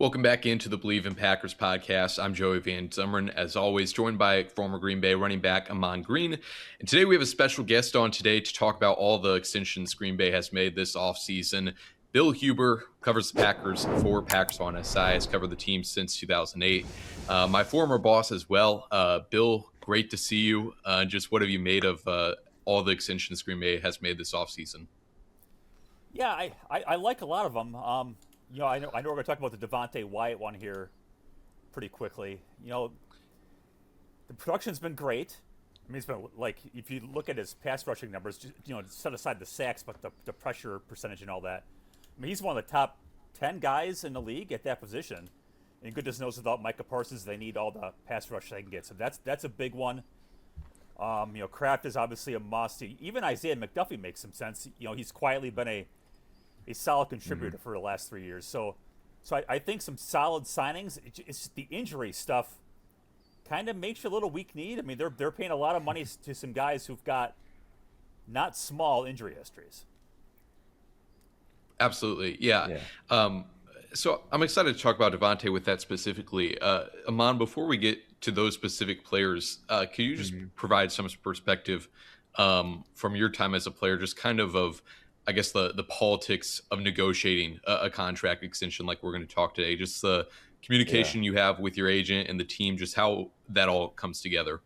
Welcome back into the Believe in Packers podcast. I'm Joey Van Zummeren, as always, joined by former Green Bay running back Ahman Green. And today we have a special guest on today to talk about all the extensions Green Bay has made this offseason. Bill Huber covers the Packers for Packers on OnSI, has covered the team since 2008. My former boss as well. Bill, great to see you. Just what have you made of all the extensions Green Bay has made this offseason? Yeah, I like a lot of them. I know we're going to talk about the Devonte Wyatt one here pretty quickly. The production's been great. I mean, it's been like if you look at his pass rushing numbers, set aside the sacks, but the pressure percentage and all that. I mean, he's one of the top 10 guys in the league at that position. And goodness knows without Micah Parsons, they need all the pass rush they can get. So that's a big one. Kraft is obviously a must. Even Isaiah McDuffie makes some sense. He's quietly been a solid contributor for the last 3 years. So I think some solid signings. It's just the injury stuff kind of makes you a little weak-kneed. I mean, they're paying a lot of money to some guys who've got not small injury histories. Absolutely. Yeah. So I'm excited to talk about Devonte with that specifically. Amon, before we get to those specific players, could you just provide some perspective from your time as a player, just kind of I guess, the politics of negotiating a contract extension like we're going to talk today, just the communication you have with your agent and the team, just how that all comes together?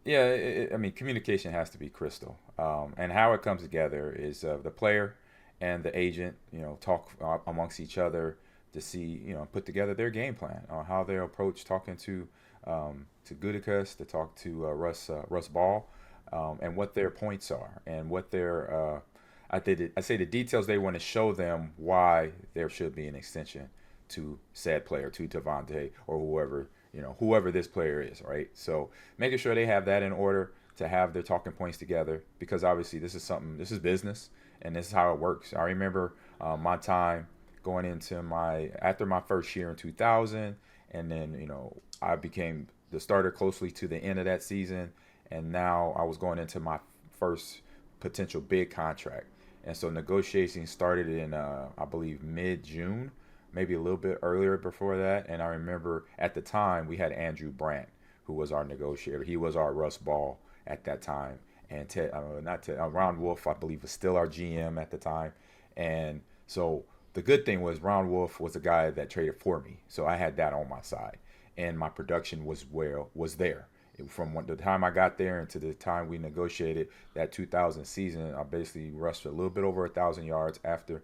Yeah, I mean, communication has to be crystal. And how it comes together is the player and the agent, talk amongst each other to see, put together their game plan on how they approach talking to Gutekunst, to talk to Russ Ball, and what their points are and what their I say the details they want to show them why there should be an extension to said player, to Devonte or whoever this player is, right? So making sure they have that in order to have their talking points together, because obviously this is business, and this is how it works. I remember my time going into after my first year in 2000, and then I became the starter closely to the end of that season, and now I was going into my first potential big contract. And so negotiations started in, I believe, mid-June, maybe a little bit earlier before that. And I remember at the time we had Andrew Brandt, who was our negotiator. He was our Russ Ball at that time. And Ron Wolf, I believe, was still our GM at the time. And so the good thing was Ron Wolf was a guy that traded for me. So I had that on my side. And my production was there. From the time I got there and to the time we negotiated that 2000 season, I basically rushed a little bit over 1,000 yards. After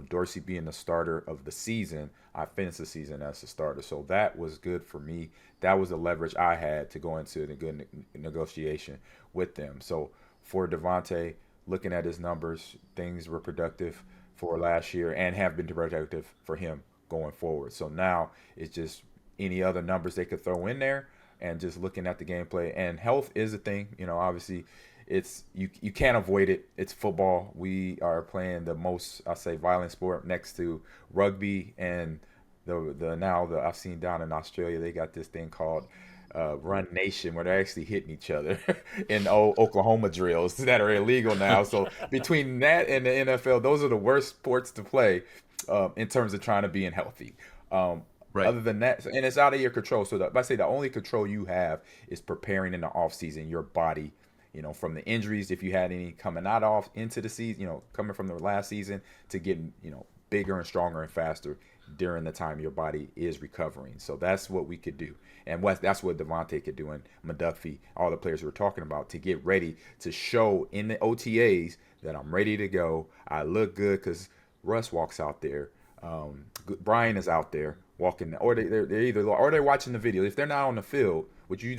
Dorsey being the starter of the season, I finished the season as the starter, so that was good for me. That was the leverage I had to go into the good negotiation with them. So for Devonte, looking at his numbers, things were productive for last year and have been productive for him going forward. So now it's just any other numbers they could throw in there, and just looking at the gameplay. And health is a thing. Obviously, it's you can't avoid it. It's football. We are playing the most, I say, violent sport next to rugby and the I've seen down in Australia, they got this thing called Run Nation, where they're actually hitting each other in Oklahoma drills that are illegal now. So between that and the NFL, those are the worst sports to play in terms of trying to being healthy. Right. Other than that, and it's out of your control. So I say the only control you have is preparing in the off season your body, from the injuries, if you had any coming out off into the season, coming from the last season, to getting, bigger and stronger and faster during the time your body is recovering. So that's what we could do. And that's what Devonte could do, and McDuffie, all the players we were talking about, to get ready to show in the OTAs that I'm ready to go. I look good, because Russ walks out there. Brian is out there walking, or they're watching the video. If they're not on the field,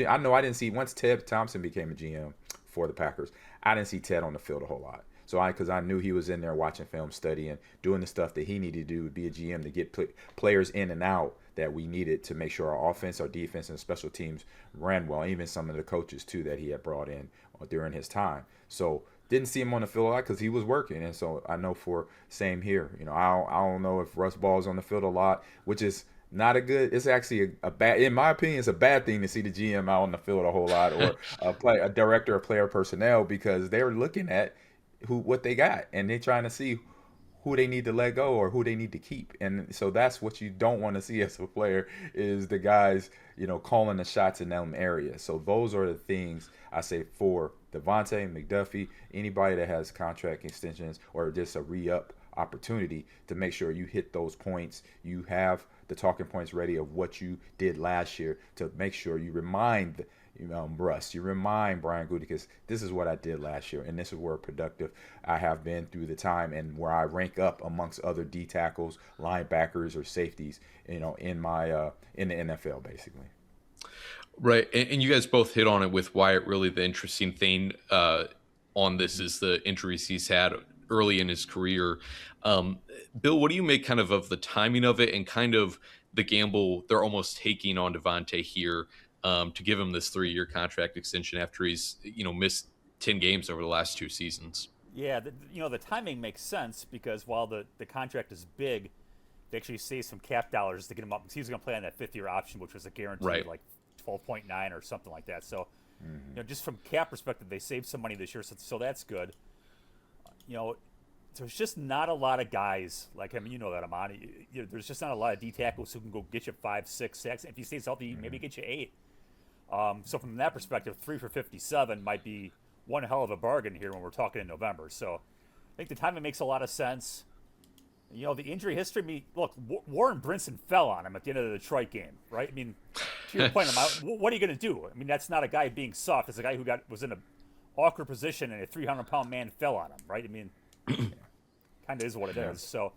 I know I didn't see once Ted Thompson became a GM for the Packers, I didn't see Ted on the field a whole lot. So because I knew he was in there watching film, studying, doing the stuff that he needed to do to be a GM, to get players in and out that we needed to make sure our offense, our defense, and special teams ran well. Even some of the coaches too that he had brought in during his time. So didn't see him on the field a lot because he was working, and so I know for same here. I don't know if Russ Ball's on the field a lot, which is not a good. It's actually a bad, in my opinion, it's a bad thing to see the GM out on the field a whole lot, or a director of player personnel, because they're looking at what they got, and they're trying to see who they need to let go or who they need to keep. And so that's what you don't want to see as a player is the guys, calling the shots in them areas. So those are the things I say for Devonte, McDuffie, anybody that has contract extensions or just a re-up opportunity to make sure you hit those points. You have the talking points ready of what you did last year to make sure you remind Russ, you remind Brian Gutekunst, this is what I did last year, and this is where productive I have been through the time, and where I rank up amongst other D tackles, linebackers, or safeties, in my in the NFL, basically. Right, and you guys both hit on it with Wyatt. Really, the interesting thing on this is the injuries he's had early in his career. Bill, what do you make kind of the timing of it and kind of the gamble they're almost taking on Devonte here? To give him this 3-year contract extension after he's missed 10 games over the last 2 seasons. Yeah, the timing makes sense because while the contract is big, they actually save some cap dollars to get him up. Because he was going to play on that 5th-year option, which was a guarantee right. like 12.9 or something like that. So, just from cap perspective, they saved some money this year, so that's good. There's just not a lot of guys like him. You know that, Ahman. There's just not a lot of D tackles who can go get you 5, 6 sacks. If he stays healthy, maybe get you 8. So from that perspective, 3 for 57 might be one hell of a bargain here when we're talking in November. So I think the timing makes a lot of sense. The injury history. Look, Warren Brinson fell on him at the end of the Detroit game, right? I mean, to your point, what are you going to do? I mean, that's not a guy being soft. It's a guy who was in an awkward position and a 300-pound man fell on him, right? I mean, kind of is what it is. So,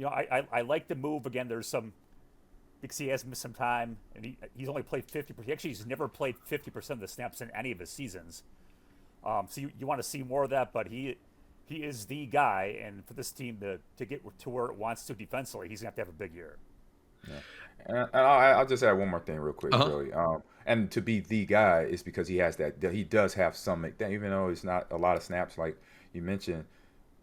I like the move. Again, there's some. Because he has missed some time, and he's only played 50%. Actually, he's never played 50% of the snaps in any of his seasons. So you want to see more of that, but he is the guy, and for this team to get to where it wants to defensively, he's going to have a big year. Yeah. And I'll just add one more thing real quick, Uh-huh. really. And to be the guy is because he has that he does have some, even though it's not a lot of snaps like you mentioned,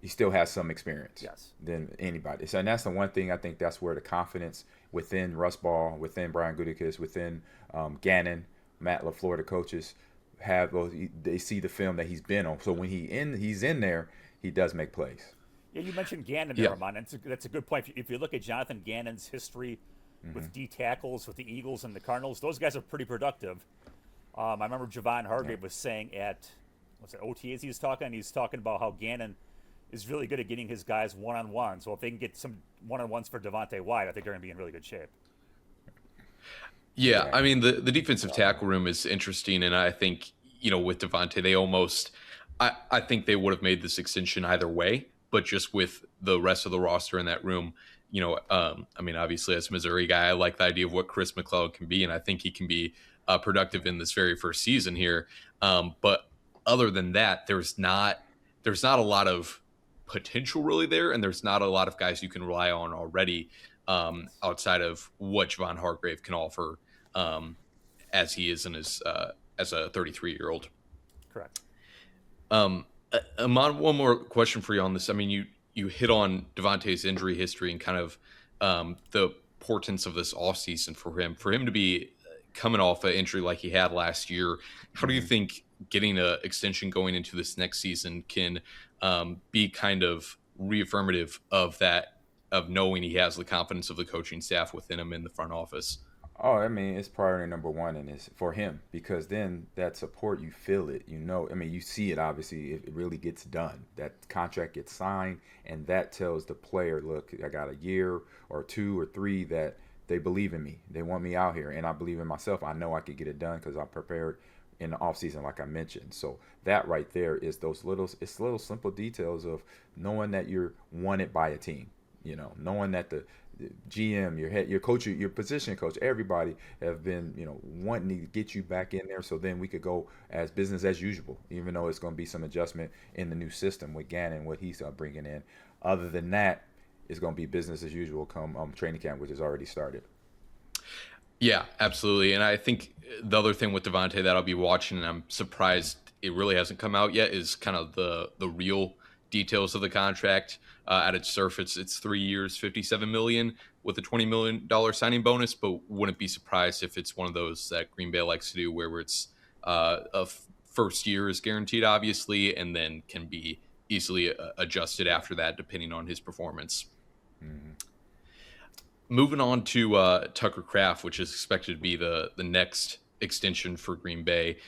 he still has some experience than anybody. So, and that's the one thing I think that's where the confidence within Russ Ball, within Brian Gutekunst, within Gannon, Matt LaFleur, the coaches have. They see the film that he's been on. So when he's in there, he does make plays. Yeah, you mentioned Gannon there, Ahman. That's a good point. If you look at Jonathan Gannon's history with D tackles, with the Eagles and the Cardinals, those guys are pretty productive. I remember Javon Hargrave was saying at OTAs he was talking about how Gannon is really good at getting his guys one-on-one. So if they can get some one-on-ones for Devonte Wyatt, I think they're going to be in really good shape. Yeah, I mean, the defensive tackle room is interesting, and I think, with Devonte, they almost – I think they would have made this extension either way, but just with the rest of the roster in that room, I mean, obviously as a Missouri guy, I like the idea of what Chris McLeod can be, and I think he can be productive in this very first season here. But other than that, there's not a lot of – potential really there, and there's not a lot of guys you can rely on already outside of what Javon Hargrave can offer as he is in his as a 33-year-old. Correct. Ahman, one more question for you on this. I mean, you hit on Devontae's injury history and kind of the portents of this offseason for him to be coming off an injury like he had last year. How do you think getting an extension going into this next season can be kind of reaffirmative of that, of knowing he has the confidence of the coaching staff within him in the front office? Oh, I mean, it's priority number one, and it's for him because then that support, you feel it, I mean, you see it, obviously, it really gets done. That contract gets signed, and that tells the player, look, I got a year or 2 or 3 that they believe in me. They want me out here, and I believe in myself. I know I could get it done because I'm prepared in the offseason, like I mentioned. So that right there is those little simple details of knowing that you're wanted by a team, knowing that the GM, your head, your coach, your position coach, everybody have been, wanting to get you back in there. So then we could go as business as usual, even though it's going to be some adjustment in the new system with Gannon, what he's bringing in. Other than that, it's going to be business as usual come training camp, which has already started. Yeah, absolutely. And I think the other thing with Devonte that I'll be watching, and I'm surprised it really hasn't come out yet, is kind of the real details of the contract. At its surface, it's 3 years, $57 million with a $20 million signing bonus, but wouldn't be surprised if it's one of those that Green Bay likes to do where it's first year is guaranteed, obviously, and then can be easily adjusted after that, depending on his performance. Mm-hmm. Moving on to Tucker Kraft, which is expected to be the next extension for Green Bay.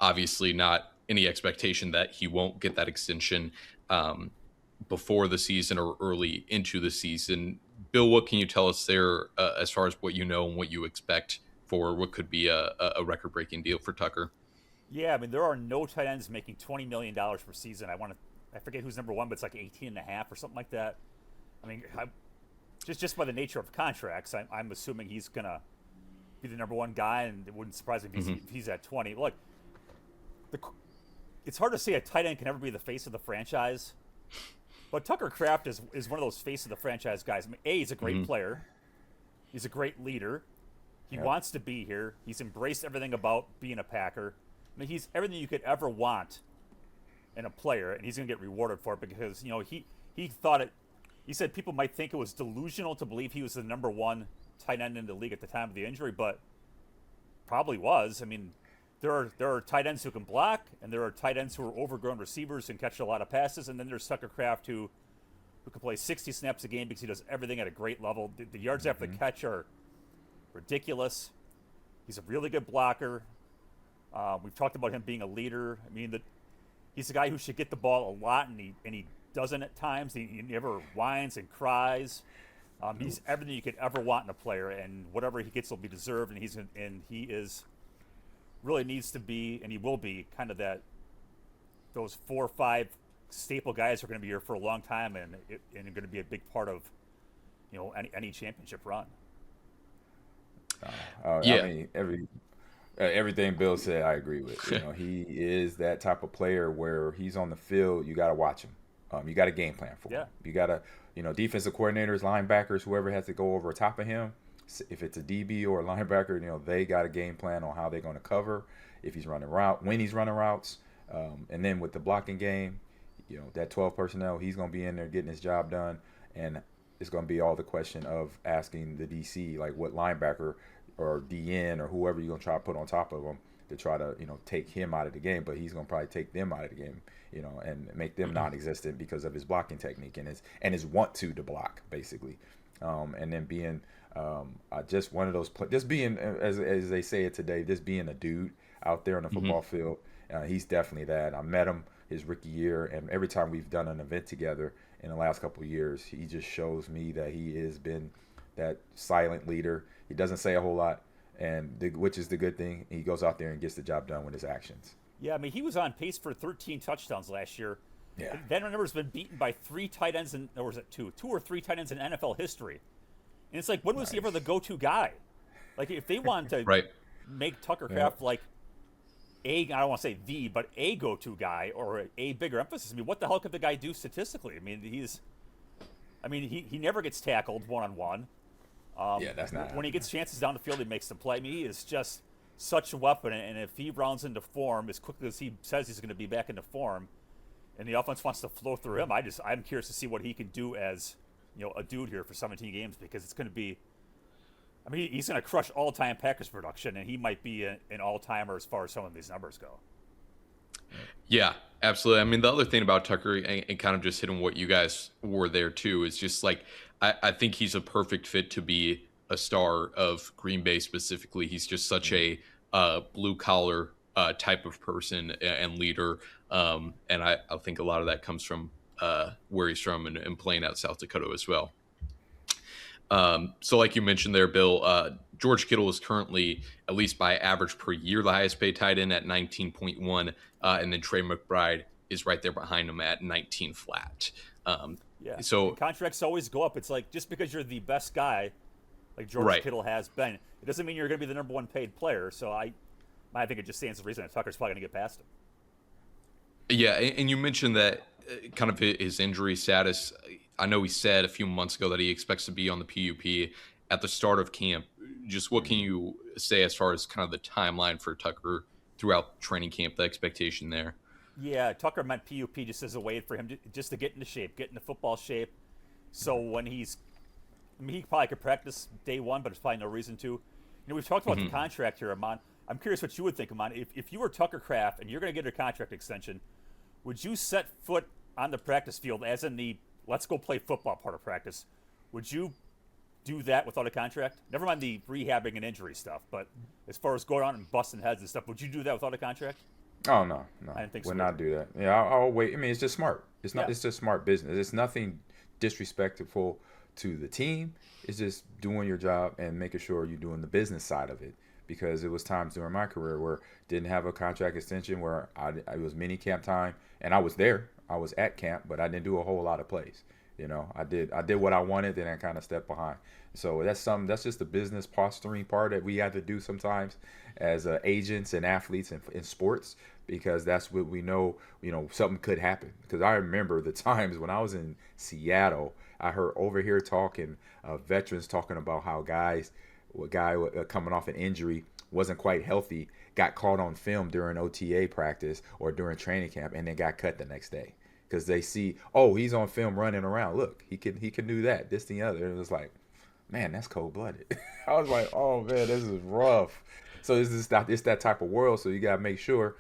Obviously, not any expectation that he won't get that extension before the season or early into the season. Bill, what can you tell us there as far as what you know and what you expect for what could be a record-breaking deal for Tucker? Yeah, I mean, there are no tight ends making $20 million per season. I forget who's number one, but it's like 18 and a half or something like that. I mean, just by the nature of contracts, I'm assuming he's going to be the number one guy, and it wouldn't surprise me if he's at 20. Look, it's hard to say a tight end can ever be the face of the franchise, but Tucker Kraft is one of those face of the franchise guys. I mean, he's a great player. He's a great leader. He wants to be here. He's embraced everything about being a Packer. I mean, he's everything you could ever want in a player, and he's going to get rewarded for it because, he thought it. He said people might think it was delusional to believe he was the number one tight end in the league at the time of the injury, but probably was. I mean, there are tight ends who can block, and there are tight ends who are overgrown receivers and catch a lot of passes, and then there's Tucker Kraft who can play 60 snaps a game because he does everything at a great level. The yards after the catch are ridiculous. He's a really good blocker. We've talked about him being a leader. I mean, he's a guy who should get the ball a lot, and he doesn't at times. He never whines and cries. He's everything you could ever want in a player, and whatever he gets will be deserved. And he is really needs to be, and he will be, kind of those 4 or 5 staple guys who are going to be here for a long time, and are going to be a big part of any championship run. I mean, everything Bill said, I agree with. He is that type of player where he's on the field, you got to watch him. You got a game plan for him. You got to, defensive coordinators, linebackers, whoever has to go over top of him. If it's a DB or a linebacker, they got a game plan on how they're going to cover. If he's running when he's running routes, and then with the blocking game, that 12 personnel, he's going to be in there getting his job done, and it's going to be all the question of asking the DC like what linebacker or DN or whoever you're going to try to put on top of him to try to, take him out of the game. But he's going to probably take them out of the game, and make them non-existent because of his blocking technique and his want to block, basically. And then being just one of those, just being, as they say it today, just being a dude out there on the football field. He's definitely that. I met him his rookie year, and every time we've done an event together in the last couple of years, he just shows me that he has been that silent leader. He doesn't say a whole lot, which is the good thing. He goes out there and gets the job done with his actions. Yeah, I mean, he was on pace for 13 touchdowns last year. Yeah. That number's been beaten by 3 tight ends, or was it 2? 2 or 3 tight ends in NFL history. And it's like, when was he ever the go-to guy? Like, if they want to make Tucker Kraft like I don't want to say but a go-to guy or a bigger emphasis. I mean, what the hell could the guy do statistically? I mean, he never gets tackled one-on-one. That's not when he gets chances down the field, he makes them play. I mean, he is just such a weapon, and if he rounds into form as quickly as he says he's going to be back into form, and the offense wants to flow through him, I'm curious to see what he can do as a dude here for 17 games, because it's going to be. I mean, he's going to crush all-time Packers production, and he might be an all-timer as far as some of these numbers go. Yeah, absolutely. I mean, the other thing about Tucker, and kind of just hitting what you guys were there too, is just like I think he's a perfect fit to be a star of Green Bay specifically. He's just such a blue-collar type of person and leader, and I think a lot of that comes from where he's from and playing out South Dakota as well. So like you mentioned there, Bill, George Kittle is currently, at least by average per year, the highest paid tight end at 19.1, and then Trey McBride is right there behind him at 19 flat. So contracts always go up. It's like, just because you're the best guy, like George Kittle has been, it doesn't mean you're going to be the number one paid player. So I think it just stands to reason that Tucker's probably going to get past him. Yeah, and you mentioned that kind of his injury status. I know he said a few months ago that he expects to be on the PUP at the start of camp. Just what can you say as far as kind of the timeline for Tucker throughout training camp, the expectation there? Yeah, Tucker meant PUP just as a way for him just to get into shape, get into football shape. So when he probably could practice day one, but there's probably no reason to. We've talked about the contract here, Ahman. I'm curious what you would think, Ahman. If you were Tucker Kraft and you're going to get a contract extension, would you set foot on the practice field, as in the let's go play football part of practice, would you do that without a contract? Never mind the rehabbing and injury stuff, but as far as going on and busting heads and stuff, would you do that without a contract? Oh no, I didn't think would so not either. do that. Yeah, I'll wait. I mean, it's just smart. It's not. Yeah. It's just smart business. It's nothing disrespectful to the team. It's just doing your job and making sure you're doing the business side of it. Because it was times during my career where didn't have a contract extension, where it was mini camp time, and I was there. I was at camp, but I didn't do a whole lot of plays. I did what I wanted, then I kind of stepped behind. So that's just the business posturing part that we have to do sometimes as agents and athletes in sports, because that's what we know. Something could happen. Because I remember the times when I was in Seattle, I heard over here talking veterans talking about how a guy coming off an injury, wasn't quite healthy, got caught on film during OTA practice or during training camp, and then got cut the next day because they see, oh, he's on film running around. Look, he can do that, this, the other. And it was like, man, that's cold blooded. I was like, oh man, this is rough. So it's that type of world. So you gotta make sure,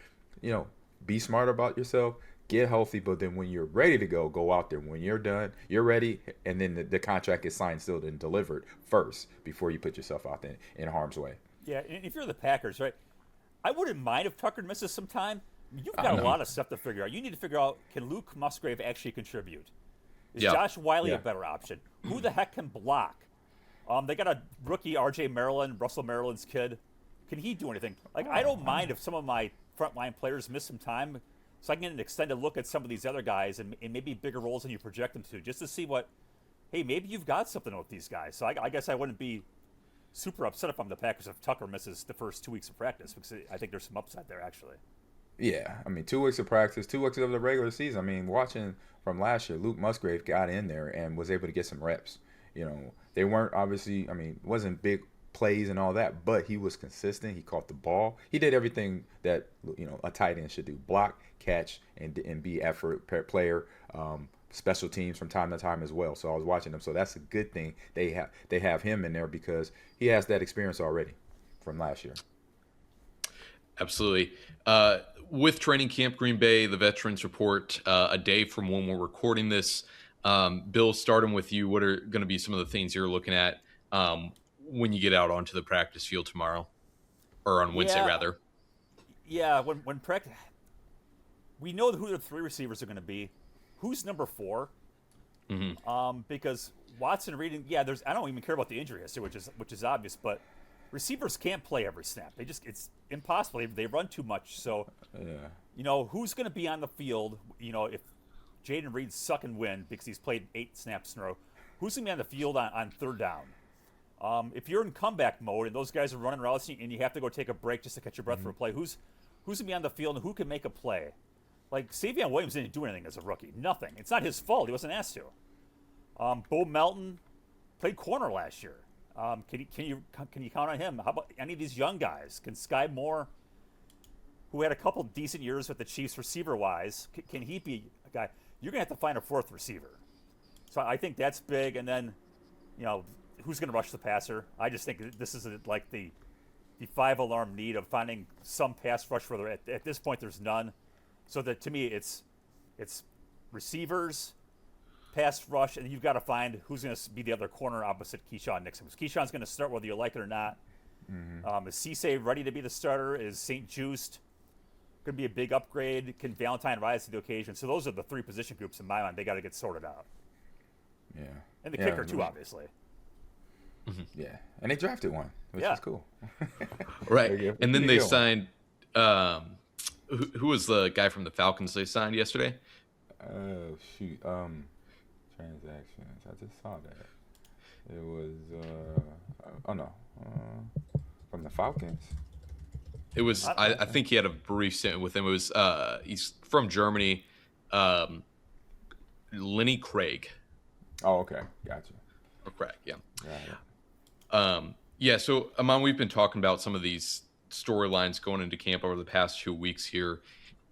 be smart about yourself, get healthy, but then when you're ready to go out there. When you're done, you're ready, and then the contract is signed, sealed, and delivered first before you put yourself out there in harm's way. Yeah, and if you're the Packers, right, I wouldn't mind if Tucker misses some time. You've I got a know. lot of stuff to figure out. You need to figure out, can Luke Musgrave actually contribute? Is Yeah. Josh Wiley Yeah. a better option? Who the heck can block? They got a rookie, R.J. Maryland, Russell Maryland's kid. Can he do anything? Like, I don't mind if some of my frontline players miss some time, so I can get an extended look at some of these other guys and maybe bigger roles than you project them to, just to see what, hey, maybe you've got something with these guys. So I guess I wouldn't be super upset if I'm the Packers if Tucker misses the first 2 weeks of practice, because I think there's some upside there, actually. Yeah, I mean, 2 weeks of practice, 2 weeks of the regular season. I mean, watching from last year, Luke Musgrave got in there and was able to get some reps. They weren't obviously, I mean, wasn't big plays and all that, but he was consistent. He caught the ball. He did everything that a tight end should do: block, catch, and be effort player. Special teams from time to time as well. So I was watching them. So that's a good thing. They have him in there because he has that experience already from last year. Absolutely. With training camp, Green Bay, the veterans report a day from when we're recording this. Bill, starting with you, what are going to be some of the things you're looking at when you get out onto the practice field tomorrow, or on Wednesday Yeah. rather? Yeah, when practice, we know who the three receivers are going to be. Who's number 4? Because Watson, Reed, I don't even care about the injury history, which is obvious, but receivers can't play every snap. It's impossible. They run too much. So, Yeah. Who's going to be on the field? If Jaden Reed's suck and win because he's played 8 snaps in a row, who's going to be on the field on third down? If you're in comeback mode and those guys are running routes and you have to go take a break just to catch your breath for a play, who's going to be on the field and who can make a play? Like, Savion Williams didn't do anything as a rookie. Nothing. It's not his fault. He wasn't asked to. Bo Melton played corner last year. Can you count on him? How about any of these young guys? Can Sky Moore, who had a couple decent years with the Chiefs receiver-wise, can he be a guy? You're going to have to find a 4th receiver. So I think that's big. And then, who's going to rush the passer? I just think this is like the 5-alarm need of finding some pass rush where at this point there's none. So that to me it's receivers, pass rush, and you've got to find who's going to be the other corner opposite Keyshawn Nixon. Because Keyshawn's going to start whether you like it or not. Is Cisse ready to be the starter? Is St. Just going to be a big upgrade? Can Valentine rise to the occasion? So those are the 3 position groups in my mind. They got to get sorted out. Yeah. And the kicker too, obviously. Yeah, and they drafted one, which is cool. Right. And then they signed who was the guy from the Falcons they signed yesterday? Oh shoot. Transactions. I just saw that. It was from the Falcons. It was I think he had a brief stint with him. It was he's from Germany. Lenny Craig. Oh, okay, gotcha. Or Craig, yeah. Right. Yeah, so Ahman, we've been talking about some of these storylines going into camp over the past 2 weeks here.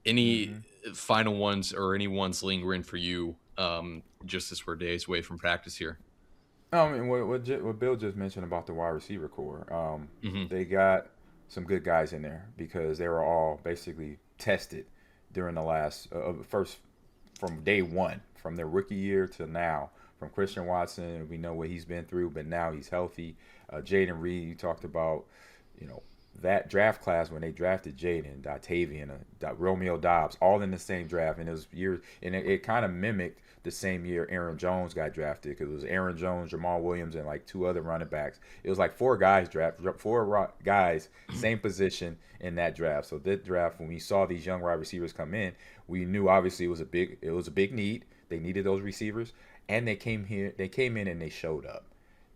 Any final ones or any ones lingering for you, just as we're days away from practice here? I mean, what Bill just mentioned about the wide receiver core, they got some good guys in there because they were all basically tested during the last first from day one, from their rookie year to now. From Christian Watson, we know what he's been through, but now he's healthy. Jaden Reed, you talked about, you know, that draft class when they drafted Jaden, Dotavian, Romeo Dobbs, all in the same draft, and it was years, and it kind of mimicked the same year Aaron Jones got drafted, because it was Aaron Jones, Jamal Williams, and like 2 other running backs. It was like 4 guys same position in that draft. So that draft, when we saw these young wide receivers come in, we knew obviously it was a big need. They needed those receivers, and they came in and they showed up.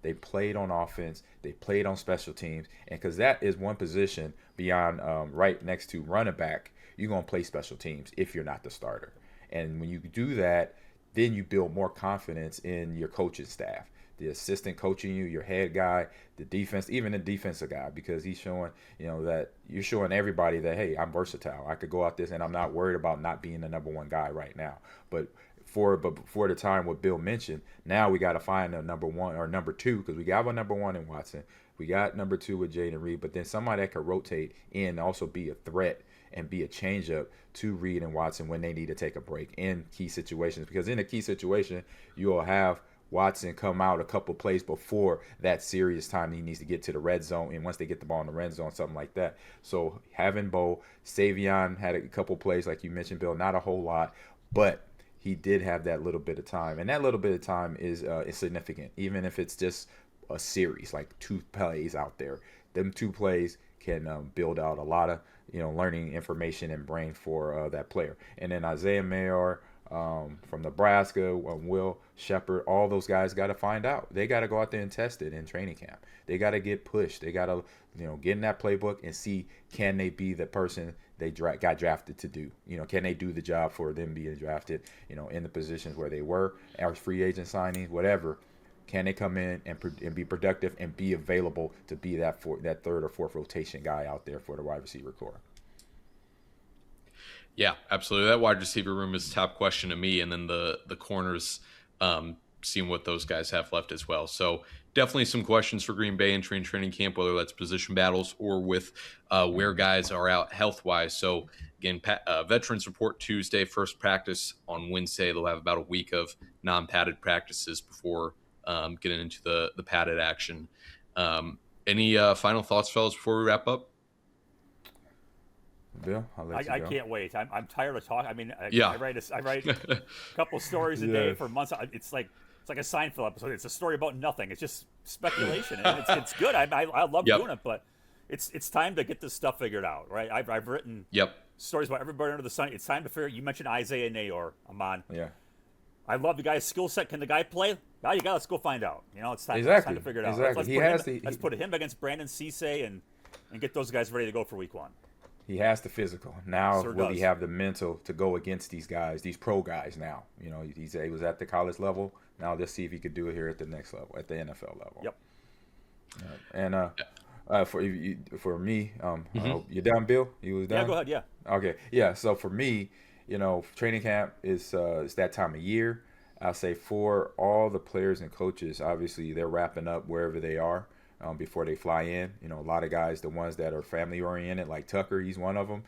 They played on offense. They played on special teams. And because that is one position beyond right next to running back, you're going to play special teams if you're not the starter. And when you do that, then you build more confidence in your coaching staff, the assistant coaching you, your head guy, the defense, even the defensive guy, because he's showing, you know, that you're showing everybody that, hey, I'm versatile. I could go out this, and I'm not worried about not being the number 1 guy right now. But before the time what Bill mentioned, now we got to find a number 1 or number 2, because we got a number 1 in Watson. We got number 2 with Jaden Reed, but then somebody that could rotate in and also be a threat and be a changeup to Reed and Watson when they need to take a break in key situations. Because in a key situation, you'll have Watson come out a couple plays before that serious time he needs to get to the red zone, and once they get the ball in the red zone, something like that. So having Bo, Savion had a couple plays like you mentioned, Bill, not a whole lot, but he did have that little bit of time, and that little bit of time is significant, even if it's just a series, like 2 plays out there. Them 2 plays can build out a lot of, you know, learning information and brain for that player. And then Isaiah Mayer from Nebraska, Will Shepard, all those guys got to find out. They got to go out there and test it in training camp. They got to get pushed. They got to, you know, get in that playbook and see, can they be the person they got drafted to do? You know, can they do the job for them being drafted, you know, in the positions where they were, as free agent signings, whatever. Can they come in and be productive and be available to be that 3rd or 4th rotation guy out there for the wide receiver core? Yeah, absolutely. That wide receiver room is the top question to me, and then the corners, seeing what those guys have left as well. So definitely some questions for Green Bay entering training camp, whether that's position battles or with where guys are out health-wise. So again, veterans report Tuesday, first practice on Wednesday. They'll have about a week of non-padded practices before getting into the padded action. Any final thoughts, fellas, before we wrap up? Bill, I'll let you go. I can't wait. I'm tired of talking. I mean, Yeah. I write a couple stories a day for months. It's like a Seinfeld episode. It's a story about nothing. It's just speculation, and it's good. I love doing it, but it's time to get this stuff figured out, right? I've written stories about everybody under the sun. It's time to figure. You mentioned Isaiah Nayor, Ahman. Yeah. I love the guy's skill set. Can the guy play? Now let's go find out. You know, it's time to figure it out. Exactly. Let's put him against Brandon Cisse and get those guys ready to go for week 1. He has the physical. Now, will he does. have the mental to go against these guys, these pro guys now? You know, he was at the college level. Now let's see if he could do it here at the next level, at the NFL level. Yep. And for me, I hope you're done, Bill? You was done? Yeah, go ahead, yeah. Okay, yeah. So for me, you know, training camp is it's that time of year. I'll say for all the players and coaches, obviously they're wrapping up wherever they are. Before they fly in. You know, a lot of guys, the ones that are family oriented, like Tucker, he's one of them.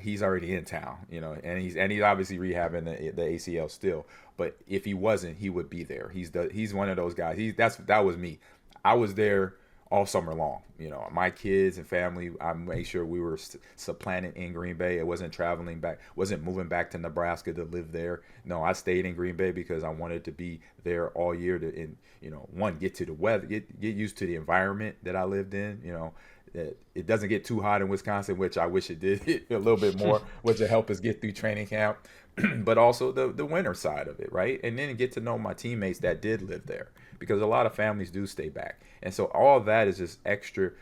He's already in town, you know, and he's obviously rehabbing the ACL still. But if he wasn't, he would be there. He's one of those guys. That was me. I was there all summer long. You know, my kids and family, I made sure we were supplanted in Green Bay. It wasn't wasn't moving back to Nebraska to live there. No, I stayed in Green Bay because I wanted to be there all year get to the weather, get used to the environment that I lived in. You know, it doesn't get too hot in Wisconsin, which I wish it did a little bit more, which will help us get through training camp. But also the winter side of it, right? And then get to know my teammates that did live there, because a lot of families do stay back. And so all of that is just extra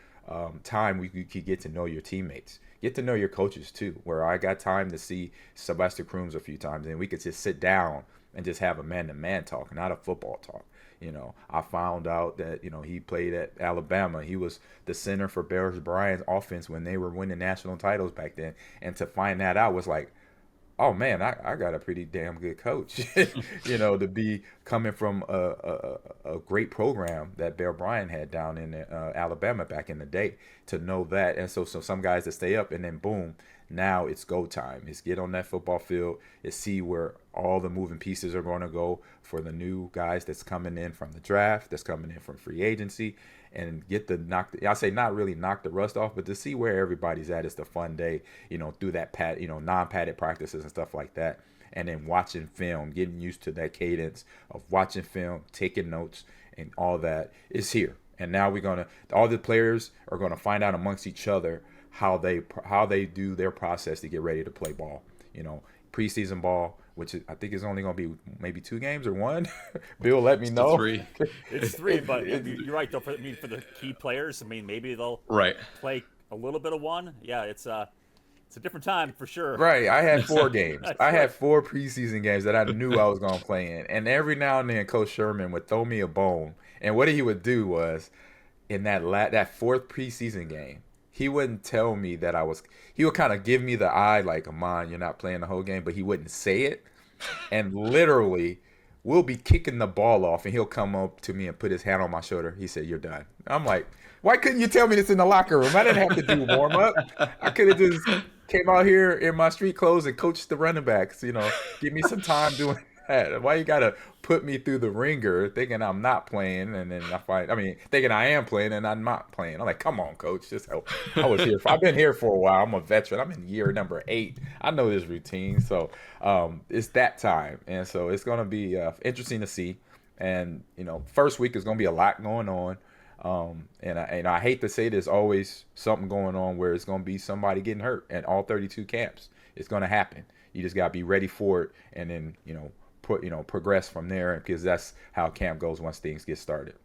time we could get to know your teammates, get to know your coaches too, where I got time to see Sylvester Crooms a few times, and we could just sit down and just have a man-to-man talk, not a football talk. You know, I found out that, you know, he played at Alabama. He was the center for Bears Bryant's offense when they were winning national titles back then. And to find that out was like, oh man, I got a pretty damn good coach. To be coming from a great program that Bear Bryant had down in Alabama back in the day, to know that. And so some guys that stay up, and then boom, now it's go time. It's get on that football field. It's see where all the moving pieces are going to go for the new guys that's coming in from the draft, that's coming in from free agency, and get the I say not really knock the rust off, but to see where everybody's at. It's the fun day, through that non-padded practices and stuff like that. And then watching film, getting used to that cadence of watching film, taking notes, and all that is here. And now all the players are gonna find out amongst each other how they do their process to get ready to play ball. Preseason ball, which I think is only going to be maybe 2 games or 1. Bill, let me know. It's 3, but you're right though. For the key players, maybe they'll play a little bit of 1. Yeah, it's a different time for sure. Right. I had 4 games. I had 4 preseason games that I knew I was going to play in, and every now and then Coach Sherman would throw me a bone. And what he would do was, in that 4th preseason game, he wouldn't tell me that he would kind of give me the eye like, Ahman, you're not playing the whole game, but he wouldn't say it. And literally, we'll be kicking the ball off, and he'll come up to me and put his hand on my shoulder. He said, "You're done." I'm like, why couldn't you tell me this in the locker room? I didn't have to do warm up. I could have just came out here in my street clothes and coached the running backs, give me some time doing that. Why you got to put me through the ringer thinking I'm not playing, and then thinking I am playing and I'm not playing. I'm like, come on, coach, just help. I've been here for a while. I'm a veteran. I'm in year number 8. I know this routine. So it's that time. And so it's going to be interesting to see. And, first week is going to be a lot going on. And I hate to say there's always something going on where it's going to be somebody getting hurt at all 32 camps. It's going to happen. You just got to be ready for it, and then, progress from there, because that's how camp goes once things get started.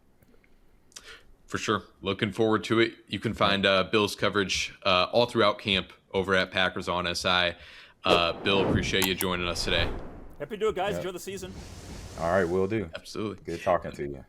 For sure. Looking forward to it. You can find Bill's coverage all throughout camp over at Packers OnSI. Bill, appreciate you joining us today. Happy to do it, guys. Enjoy the season. All right, will do. Absolutely. Good talking to you.